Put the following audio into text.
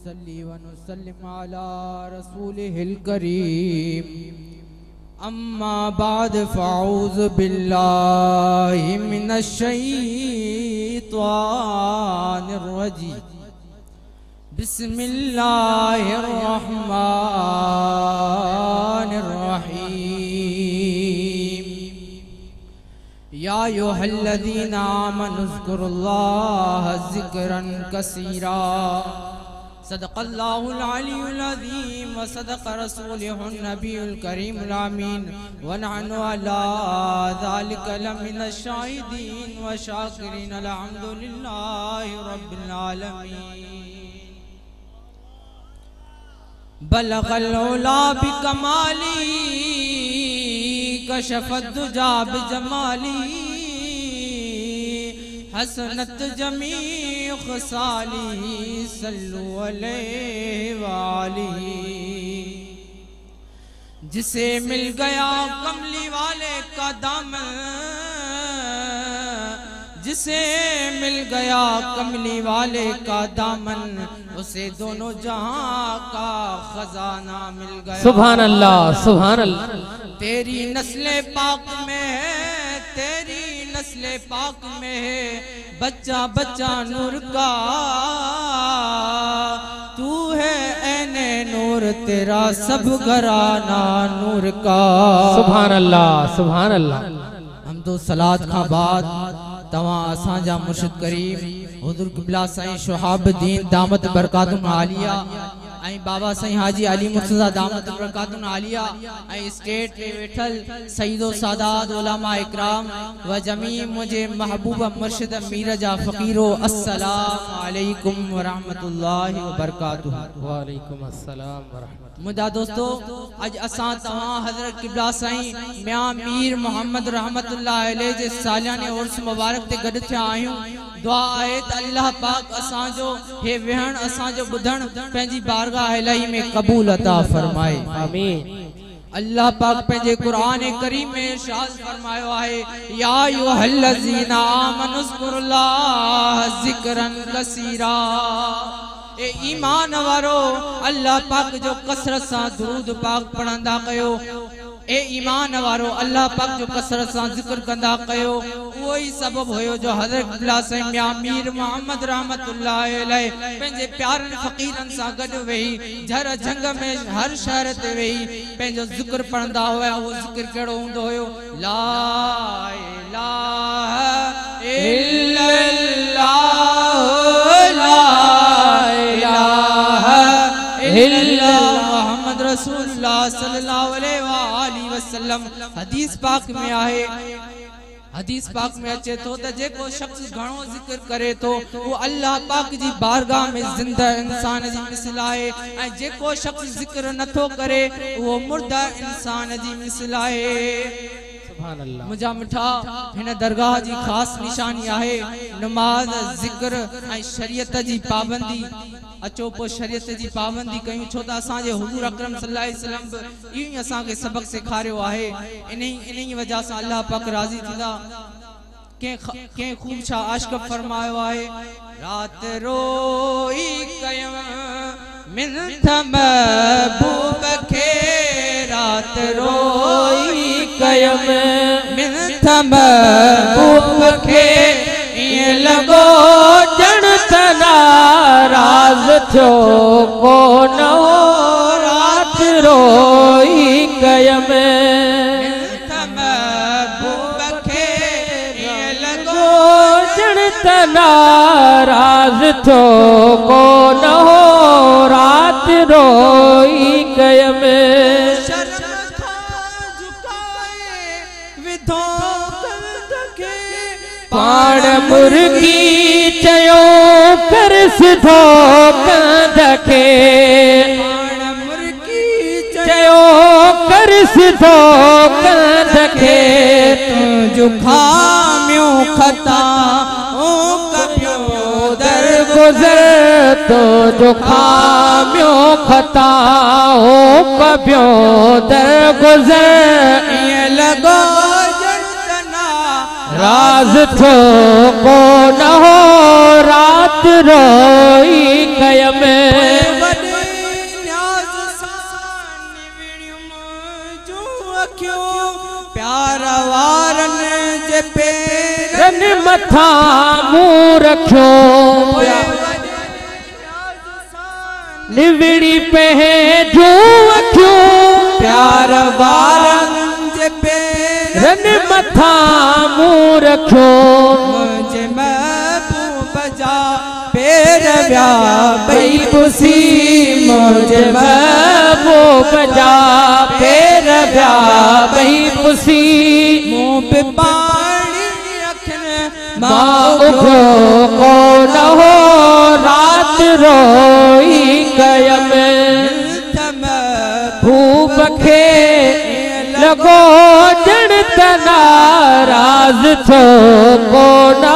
नुसल्ली व नुसल्लिम अला रसूलिहिल करीम अम्मा बाद फ़अऊज़ु बिल्लाहि मिनश शैतानिर रजीम बिस्मिल्लाहिर रहमानिर रहीम या अय्युहल्लज़ीना आमनु ज़्कुरुल्लाह ज़िक्रन कसीरा सदक़ल्लाहुल अलीयुल अज़ीम व सदक़ रसूलुहुन नबियुल करीमुल अमीन व नहनु अला ज़ालिका लमिनश शाहिदीन व शाकिरीन अल्हम्दुलिल्लाहि रब्बिल आलमीन बलगल उला बिकमाली कशफत दुजा बिजमाली हसनत जमी खसाली सल्लु अलैहि वाली। जिसे मिल गया कमली वाले का दामन, जिसे मिल गया कमली वाले का दामन, उसे दोनों जहां का खजाना मिल गया। सुभान अल्लाह, सुभान अल्लाह। तेरी नस्ले पाक में है, तेरी नस्ले पाक में है बच्चा बच्चा नूर का। तू है ऐने नूर, तेरा सब घराना नूर का। सुभान अल्लाह, सुभान अल्लाह। हम तो सलात का बाद तवा असांजा मुर्शिद करीम हुजूर क़िबला साईं शुहाबुद्दीन दामत बरकातुन आलिया ऐं बाबा साईं हाजी अली मुर्तज़ा दामत बरकातुन आलिया ऐं स्टेट पे वेठल सईदो सादात उलमा इकराम व जमी मुझे महबूब मुर्शिद मीर जा फ़कीरो अस्सलाम अलैकुम व रहमतुल्लाहि व बरकातुहू। वालेकुम अस्सलाम व रहमतुल्लाह। मुदा दोस्तों अज असां तव्हां हज़रत क़िबला साईं मियां मीर मोहम्मद रहमतुल्लाहि अलैहि जे सालियाने उर्स मुबारक ते गॾु थिया आहियूं। दुआ आहे त अल्लाह पाक असांजो हे विहण असांजो ॿुधण पंहिंजी बारगाह इलाही में क़बूल अता फरमाए। आमीन। अल्लाह पाक पंहिंजे क़ुरान करीम में इरशाद फरमायो आहे या अय्युहल्लज़ीना आमनु ज़्कुरुल्लाह ज़िक्रन कसीरा। ए ईमान वारो अल्लाह पाक जो कसरत सा दुरूद पाक पढ़ंदा कयो। ए ईमान वारो अल्लाह पाक जो कसरत सा जिक्र कंदा कयो। वही सबब होयो जो हज़रत क़िबला साईं मियां मीर मोहम्मद रहमतुल्लाहि अलैहि पंहिंजे प्यारन फ़कीरन सा गॾु वेही झर झंग में हर शहर ते वेही पंहिंजो जिक्र पढ़ंदा हुआ। वो जिक्र कहिड़ो हूंदो हुयो? ला इलाहा इल्लल्लाह मुहम्मद रसूलुल्लाह सल्लल्लाहु अलैहि वसल्लम। हदीस पाक में आहे, हदीस पाक में अचे तो त जेको शख्स घणो जिक्र करे तो वो अल्लाह पाक जी बारगाह में जिंदा इंसान जी मिसल आहे ऐं जेको शख्स जिक्र नथो करे वो मुर्दा इंसान जी मिसल आहे। सुभान अल्लाह। मुझा मिठा हिन दरगाह जी खास निशानी आहे नमाज, जिक्र ऐं शरीयत जी पाबंदी। अचो पो शरीयत जी पाबंदी कयूं, छो त असांजे हुजूर अकरम सल्लल्लाहु अलैहि वसल्लम इहो ई असांखे सबक सेखारियो आहे। इन वजह सां अल्लाह पाक राज़ी थींदा। के खूब छा आशिक़ फरमायो आहे रात रोई कयम मिन्नत महबूब खे, रात रोई कयम मिन्नत महबूब खे, ईअं लॻो ॼण त नाराज़ थियो कोन हो। रात रोई कयम मिन्नत महबूब खे, ईअं लॻो ॼण त नाराज़ थियो कोन हो। रात रोई कयम पाण मुर्गी चयो कर सिधो कंद खे, पाण मुर्गी चयो कर सिधो कंद खे, तुंहिंजो खामियो खता ओ कबियो दर गुज़र, तुंहिंजो खामियो खता ओ कबियो दर गुज़र, ईअं लॻो राज थो कोन हो। रात रोई कयम मथा मुंह रखियो निविड़ी पे जो अखियो प्यार वारन जे पेरन मथा मुंह रखियो मुझे महबूब जा पेर व्या बई पुसी मुझे महबूब जा पेर व्या बई पुसी मुंह पे पानी रखने माँ उखो को न हो रात रोई कयम भूप खे लगो जण तना राज थो को न